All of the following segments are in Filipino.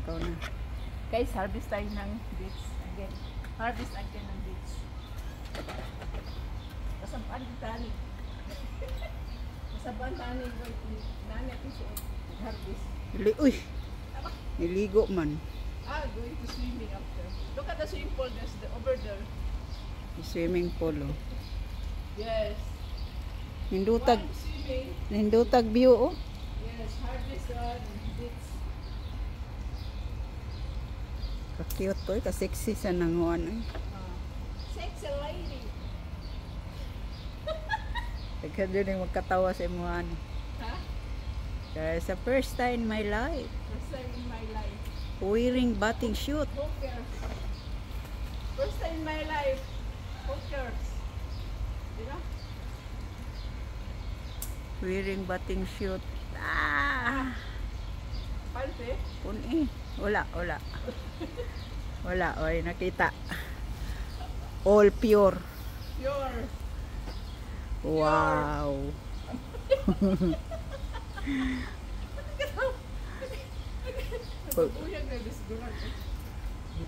Ikaw na. Guys, harvest tayo ng beets again. Harvest again ng beets. Kasabaan yung tani. Kasabaan tani. Nani at isuot. Harvest. Uy! Niligo man. Going to swimming after. Look at the swimming pool. There's over there. Swimming pool, oh. Yes. Nindutag. Swimming. Nindutag view, oh. Yes, harvest beets. Ka-cute to, ka-sexy sa nanguan, eh. Sexy lady. Ikaw din yung magkatawa sa imuan. Ha? It's the first time in my life. First time in my life. Wearing bathing suit. Who cares? First time in my life. Who cares? You know? Wearing bathing suit. Ah! Palpe? Puni. Wala. Wala. Oy, nakita. All pure. Pure. Wow. Paguyag na disguran.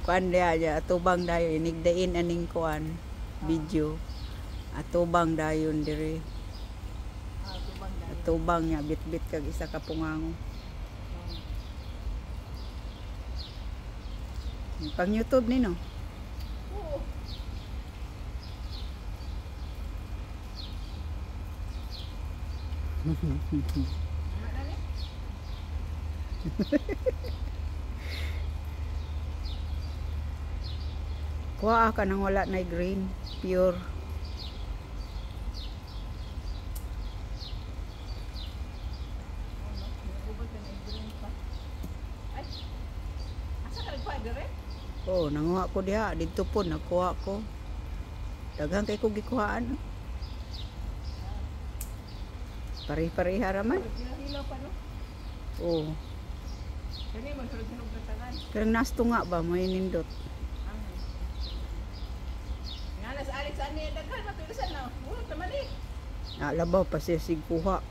Kuan dia atubang dayon inigdain aning kuan video. Atubang dayon diri. Tubang na. Atubang nya bit-bit kag isa ka pungango. Pang YouTube ni no. Oo. Mana ni? Kuha ka nang wala na green, pure. Ay. Asa ka nagpa dire? Oh, nanguha ko diha didto po nakuha ko. Daghang kay ko gikuhaan. Pare-pareha raman. Hilaw pa no? Oh, Kani magsulod-sulod na tanan. karang nasto nga ba may nindot. Nga sa Alex ani daghan matulisan na. Ulo ta man eh. Labaw pa siya sigkuha.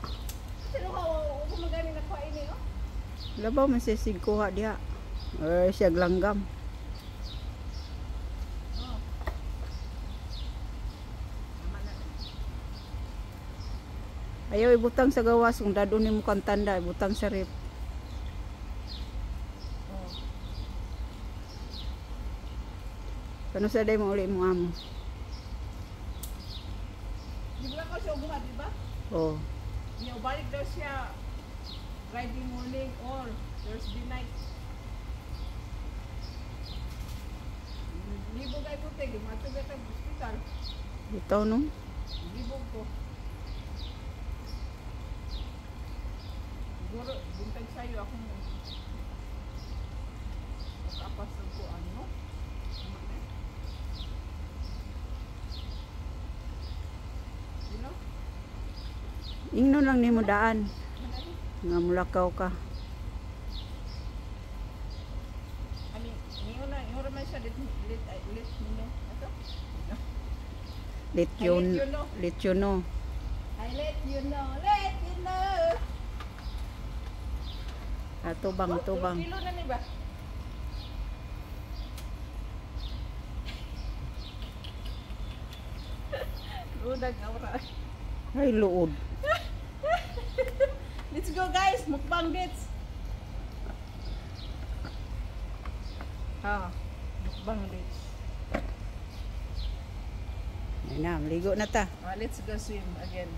Sino ka o magani na kuha ini oh? Labaw man siya sigkuha diha. Siya langgam. Oh. Naman na. Ayaw ibutang sa gawas kung dadun ni mo kang tanda, ibutang sa rip. Oh. Kano sa day mo uli mo amo? Di ba ka siya ubuhat, di ba? Oh, Niya balik daw siya Friday morning or Thursday night. Libog ay puti, matug at ang hospital. bitaw no? Libog ko. Siguro, buntag sa'yo ako mo. Makapas ko ano? You know? Ingno lang nimo daan. Nga mulakaw ka. I mean, ngayon naman siya lit nino. Ito? Let you I let you know. let you know. I let you know, let you know. Tubang. Kilo na ni ba? Ludag awra. Ay luod. Let's go guys, mukbang bits. Mukbang bits. Ay na, maligo na ta. Let's go swim again.